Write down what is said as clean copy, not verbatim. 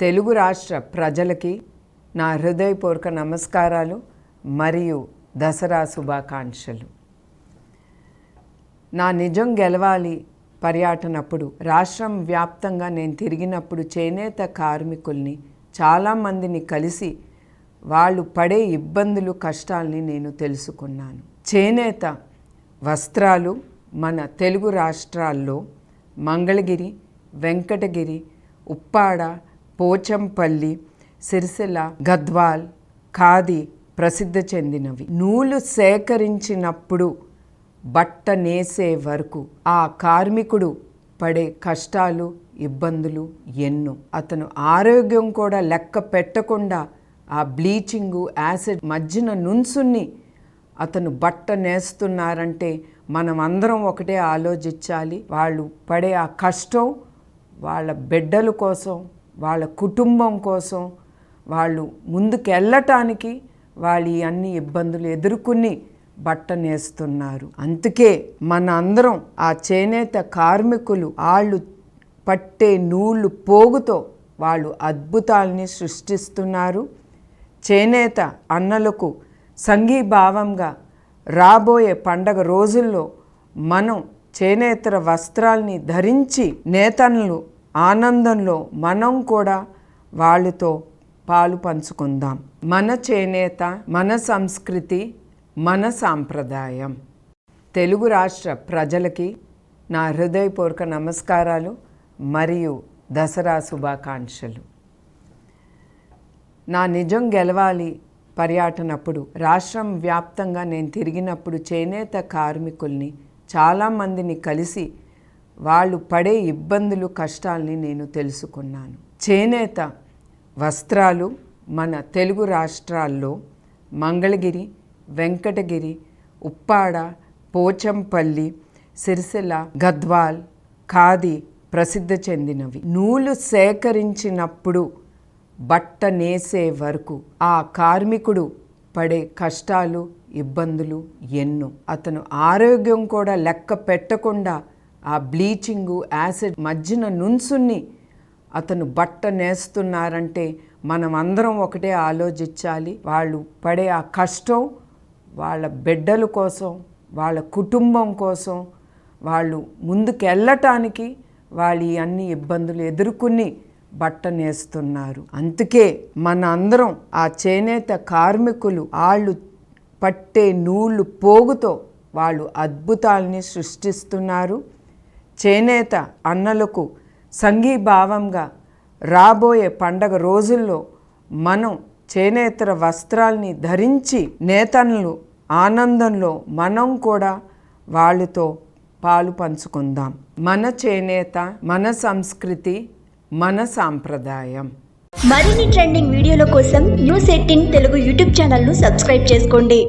తెలుగు రాష్ట్ర ప్రజలకి నా హృదయపూర్వక నమస్కారాలు మరియు దసరా శుభాకాంక్షలు. నా నిజం గెలవాలి పర్యటనప్పుడు రాష్ట్రం వ్యాప్తంగా నేను తిరిగినప్పుడు చేనేత కార్మికుల్ని చాలామందిని కలిసి వాళ్ళు పడే ఇబ్బందులు కష్టాలని నేను తెలుసుకున్నాను. చేనేత వస్త్రాలు మన తెలుగు రాష్ట్రాల్లో మంగళగిరి, వెంకటగిరి, ఉప్పాడ, పోచంపల్లి, సిరిసిల్ల, గద్వాల్, ఖాదీ ప్రసిద్ధి చెందినవి. నూలు సేకరించినప్పుడు బట్ట నేసే వరకు ఆ కార్మికుడు పడే కష్టాలు, ఇబ్బందులు ఎన్నో. అతను ఆరోగ్యం కూడా లెక్క పెట్టకుండా ఆ బ్లీచింగు, యాసిడ్ మధ్యన నుంచుని అతను బట్ట నేస్తున్నారంటే మనం అందరం ఒకటే ఆలోచించాలి. వాళ్ళు పడే ఆ కష్టం వాళ్ళ బిడ్డల కోసం, వాళ్ళ కుటుంబం కోసం, వాళ్ళు ముందుకెళ్ళటానికి వాళ్ళు అన్ని ఇబ్బందులు ఎదుర్కొని బట్ట నేస్తున్నారు. అందుకే మన అందరం ఆ చేనేత కార్మికులు వాళ్ళు పట్టే నూలు పోగుతో వాళ్ళు అద్భుతాలని సృష్టిస్తున్నారు. చేనేత అన్నలకు సంఘీభావంగా రాబోయే పండగ రోజుల్లో మనం చేనేతర వస్త్రాల్ని ధరించి నేతన్నలు ఆనందంలో మనం కూడా వాళ్ళతో పాలు పంచుకుందాం. మన చేనేత, మన సంస్కృతి, మన సాంప్రదాయం. తెలుగు రాష్ట్ర ప్రజలకి నా హృదయపూర్వక నమస్కారాలు మరియు దసరా శుభాకాంక్షలు. నా నిజం గెలవాలి పర్యటనప్పుడు రాష్ట్రం వ్యాప్తంగా నేను తిరిగినప్పుడు చేనేత కార్మికుల్ని చాలామందిని కలిసి వాళ్ళు పడే ఇబ్బందులు కష్టాలని నేను తెలుసుకున్నాను. చేనేత వస్త్రాలు మన తెలుగు రాష్ట్రాల్లో మంగళగిరి, వెంకటగిరి, ఉప్పాడ, పోచంపల్లి, సిరిసిల్ల, గద్వాల్, ఖాదీ ప్రసిద్ధి చెందినవి. నూలు సేకరించినప్పుడు బట్ట నేసే వరకు ఆ కార్మికుడు పడే కష్టాలు, ఇబ్బందులు ఎన్నో. అతను ఆరోగ్యం కూడా లెక్క పెట్టకుండా ఆ బ్లీచింగు, యాసిడ్ మధ్యన నుంచుని అతను బట్ట నేస్తున్నారంటే మనం అందరం ఒకటే ఆలోచించాలి. వాళ్ళు పడే ఆ కష్టం వాళ్ళ బిడ్డల కోసం, వాళ్ళ కుటుంబం కోసం, వాళ్ళు ముందుకెళ్ళటానికి వాళ్ళు అన్ని ఇబ్బందులు ఎదుర్కొని బట్ట నేస్తున్నారు. అందుకే మన అందరం ఆ చేనేత కార్మికులు వాళ్ళు పట్టే నూలు పోగుతో వాళ్ళు అద్భుతాలని సృష్టిస్తున్నారు. చేనేత అన్నలకు సంఘీభావంగా రాబోయే పండగ రోజుల్లో మనం చేనేతర వస్త్రాల్ని ధరించి నేతన్నలు ఆనందంలో మనం కూడా వాళ్ళతో పాలు పంచుకుందాం. మన చేనేత, మన సంస్కృతి, మన సాంప్రదాయం. మరిన్ని ట్రెండింగ్ వీడియోల కోసం న్యూస్ 18 తెలుగు యూట్యూబ్ ఛానల్ను సబ్స్క్రైబ్ చేసుకోండి.